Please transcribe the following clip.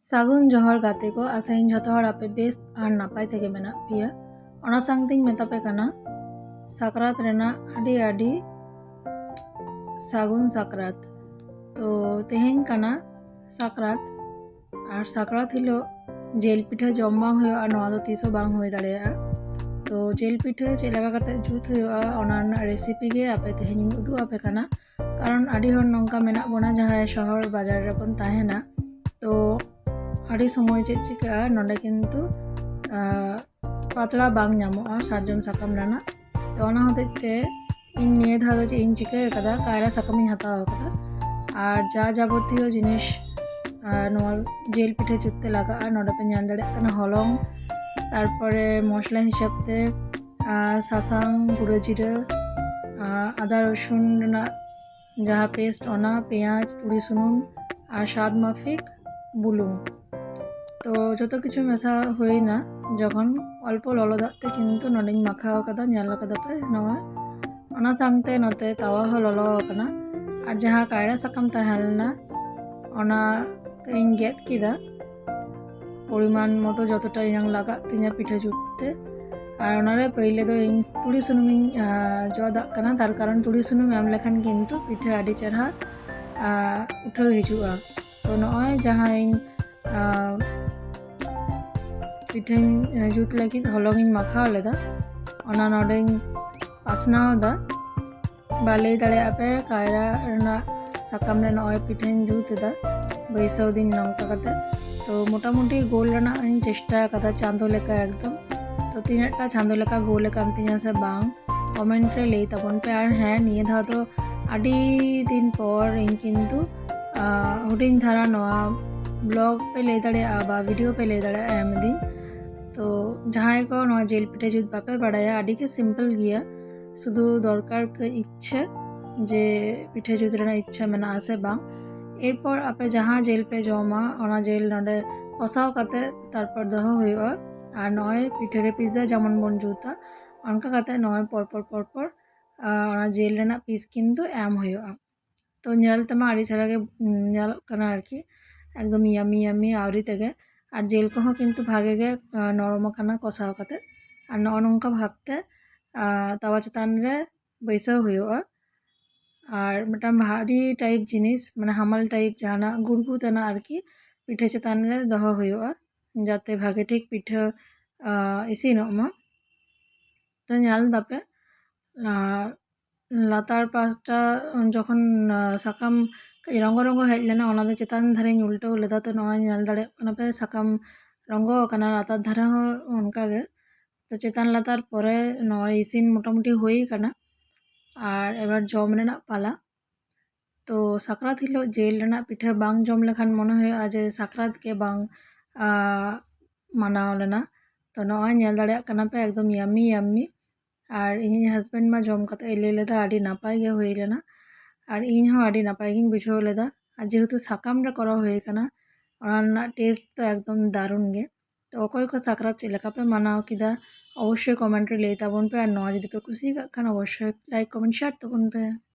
ᱥᱟᱹᱜᱩᱱ ᱡᱚᱦᱟᱨ ᱜᱟᱛᱮ ᱠᱚ, ᱟᱥᱟᱭᱟᱹᱧ ᱡᱷᱚᱛᱚ ᱦᱚᱲ ᱟᱯᱮ ᱵᱮᱥ ᱟᱨ ᱱᱟᱯᱟᱭ ᱛᱮᱜᱮ ᱢᱮᱱᱟᱜ ᱯᱮᱭᱟ। ᱚᱱᱟ ᱥᱟᱶᱛᱮᱧ ᱢᱮᱛᱟᱯᱮ ᱠᱟᱱᱟ ᱥᱟᱠᱨᱟᱛ ᱨᱮᱱᱟᱜ ᱟᱹᱰᱤ ᱥᱟᱹᱜᱩᱱ ᱥᱟᱠᱨᱟᱛ। तो तेहेᱧ ᱠᱟᱱᱟ ᱥᱟᱠᱨᱟᱛ ᱟᱨ ᱥᱟᱠᱨᱟᱛ ᱦᱤᱞᱳᱜ ᱡᱤᱞ ᱯᱤᱴᱷᱟᱹ ᱡᱚᱢ ᱵᱟᱝ ᱦᱩᱭᱩᱜᱼᱟ ᱱᱚᱣᱟ ᱫᱚ ᱛᱤᱥ ᱦᱚᱸ ᱵᱟᱝ ᱦᱩᱭ ᱫᱟᱲᱮᱭᱟᱜᱼᱟ। तो ᱡᱤᱞ ᱯᱤᱴᱷᱟᱹ ᱪᱮᱫ ᱞᱮᱠᱟ ᱠᱟᱛᱮ ᱡᱩᱛ ᱦᱩᱭᱩᱜᱼᱟ ᱚᱱᱟ ᱨᱮᱱᱟᱜ ᱨᱮᱥᱤᱯᱤ ᱜᱮ ᱟᱯᱮ ᱛᱮᱦᱮᱧᱤᱧ ᱩᱫᱩᱜ ᱟᱯᱮ ᱠᱟᱱᱟ। ᱠᱟᱨᱚᱱ ᱟᱹᱰᱤ ᱦᱚᱲ ᱱᱚᱝᱠᱟ ᱢᱮᱱᱟᱜ ᱵᱚᱱᱟ ᱡᱟᱦᱟᱸᱭ ᱥᱚᱦᱚᱨ ᱵᱟᱡᱟᱨ ᱨᱮᱵᱚᱱ ᱛᱟᱦᱮᱱᱟ। तो ᱟᱹᱰᱤ ᱥᱚᱢᱚᱭ ᱪᱮᱫ ᱪᱤᱠᱟᱹᱜᱼᱟ ᱱᱚᱰᱮ ᱠᱤᱱᱛु ᱯᱟᱛᱲᱟ ᱵᱟᱝ ᱧᱟᱢᱚᱜᱼᱟ ᱥᱟᱨᱡᱚᱢ ᱥᱟᱠᱟᱢ ᱨᱮᱱᱟᱜ। तो ᱚᱱᱟ ᱦᱚᱛᱮᱡ ᱛᱮ ᱤᱧ ᱱᱤᱭᱟᱹ ᱫᱷᱟᱣ ᱫᱚ ᱪᱮᱫ ᱤᱧ ᱪᱤᱠᱟᱹ ᱟᱠᱟᱫᱟ ᱠᱟᱭᱨᱟ ᱥᱟᱠᱟᱢᱤᱧ ᱦᱟᱛᱟᱣ ᱟᱠᱟᱫᱟ ᱟᱨ ᱡᱟ ᱡᱟᱵᱚᱛᱤᱭᱚ ᱡᱤᱱᱤᱥ ᱱᱚᱣᱟ ᱡᱤᱞ ᱯᱤᱴᱷᱟᱹ ᱡᱩᱛ ᱛᱮ ᱞᱟᱜᱟᱜᱼᱟ ᱱᱚᱰᱮ ᱯᱮ ᱧᱮᱞ ᱫᱟᱲᱮᱭᱟᱜ ᱠᱟᱱᱟ ᱦᱚᱞᱚᱝ তারপরে মশলা হিসাব তে সাসাং গুঁড়ো জিরে আদা রসুন ᱨᱮᱱᱟᱜ ᱡᱟᱦᱟᱸ পেস্ট ᱚᱱᱟ পেঁয়াজ তুড়ি সুনুম আর স্বাদ মাফিক বুলুং। তো যত কিছু মেশা হইনা যখন অল্প ললো দাগ তে কিন্তু নডিং মাখাও কাদা ᱧᱮᱞ ᱠᱟᱫᱟ ᱯᱮ ᱱᱚᱣᱟ ᱚᱱᱟ ᱥᱟᱝᱛᱮ ᱱᱚᱛᱮ ᱛᱟᱣᱟ ᱦᱚᱸ ᱞᱚᱞᱚ ᱟᱠᱟᱱᱟ ᱟᱨ ᱡᱟᱦᱟᱸ ᱠᱟᱭᱨᱟ ᱥᱟᱠᱟᱢ ᱛᱟᱦᱮᱸ ᱞᱮᱱᱟ ᱚᱱᱟ ᱤᱧ ᱜᱮᱫ ᱠᱮᱫᱟ পরিমাণ মতো যতটা ইনাং লাগাত তিᱧᱟ পিঠা জুততে আর ওনারে পहिले ᱫᱚ ᱤᱧ তুড়ি সুনুমিᱧ ᱡᱚᱫᱟᱜ ᱠᱟᱱᱟ ᱛᱟᱨ ᱠᱟᱨᱚᱱ ᱛᱩᱲᱤ ᱥᱩᱱᱩᱢ ᱮᱢ ᱞᱮᱠᱷᱟᱱ ᱠᱤᱱᱛᱩ ᱯᱤᱴᱷᱟᱹ ᱟᱹᱰᱤ ᱪᱮᱨᱦᱟ ᱩᱴᱷᱟᱹᱣ ᱦᱤᱡᱩᱜᱼᱟ। तो ᱱᱚᱜᱼᱚᱭ ᱡᱟᱦᱟᱸ ᱤᱧ ᱯᱤᱴᱷᱟᱹᱧ ᱡᱩᱛ ᱞᱟᱹᱜᱤᱫ ᱦᱚᱞᱚᱝ ᱤᱧ ᱢᱟᱠᱷᱟᱣ ᱞᱮᱫᱟ ᱚᱱᱟ ᱱᱚᱰᱮᱧ ᱯᱟᱥᱱᱟᱣ ᱫᱟ ᱵᱟ ᱞᱟᱹᱭ ᱫᱟᱲᱮᱭᱟᱜᱼᱟ ᱯᱮ ᱠᱟᱭᱨᱟ ᱨᱮᱱᱟᱜ ᱥᱟᱠᱟᱢ ᱨᱮ ᱱᱚᱜᱼᱚᱭ ᱯᱤᱴᱷᱟᱹᱧ ᱡᱩᱛ ᱮᱫᱟ ᱵᱟᱹᱭᱥᱟᱹᱣ ᱫᱤᱧ ᱱᱚᱝᱠᱟ ᱠᱟᱛᱮ। तो मोटामुटी गोल रना इन चेष्टा कदा चांदो लेका एकदम तो तीनटा चांदो लेका गोल कान तिᱧᱟ से बांग कमेंट रे लई ताबन पे आर हाँ निये धा तो आडी दिन पर इन किन्तु हुडिंग धारा नवा ब्लॉग पे लई दाड़ेया बा वीडियो पे लई दाड़ेया एम दिन। तो जहां को नवा जेल पिठे जुत बापे बाड़ाया आडी के सिंपल गिया शुधु दरकार के इच्छा जे पिठे जुत रेना इच्छा मेना आसे बांग एरपर आपे जहाँ जेल पे जमा ओना जेल नडे कसाव काते तारपर दहो हुआ और नय पिठे पिज्जा जेमन बन जुता अनका काते नय परपर ओना जेल रेना पिस किन्तु एम हुआ। तो नेल तमा आड़ी छाड़ा के नेलक कना आरकी एकदम यामी यामी आवरी तेगे और जेल को किन्तु भागे गे नरम कना कसाव काते और नय नंका भाबते तावा चेतान रे बैसाव हुआ और मिटन भारी टाइप जिनिस माने हामल टाइप जाना गुड़गु तना आरकी पिठे चेतान रे दहो हुआ जाते भागे ठीक पिठे इसिनोग मा। तो नेल दापे लातार पासटा जखन साकाम रंग रंग हेज लेना ओना दो चेतान धारे उल्टो लेदा तो नय नेल दाड़ेयाग काना पे साकाम रंग काना लातार धारे हो उनका गे। तो चेतान लातार परे नय इसिन मोटामुटी हुई काना और एबार जम रेनाग पाला। तो साकरात हिलो जेल रेना पिठा बांग जम लेखान मने हुआ जे साकरात के बांग मानाव लेना। तो नय नेल दाड़ेयाग काना पे एकदम यामी यामी और इन हस्बैंड मा जम काते लई लेदा आडी नापाय गे हुई लेना और इन हो आडी नापाय गिन बुझाव लेदा और जेहेतु साकाम रे करा हुई काना ओना रना टेस्ट तो एकदम दारुण गे। तो अकय को साकरात चेद लेका पे मानाव किदा अवश्य कमेंट रे लई ताबन पे और नय जदि पे कुसी खान अवश्य लाइक कमेंट शेयर ताबन पे।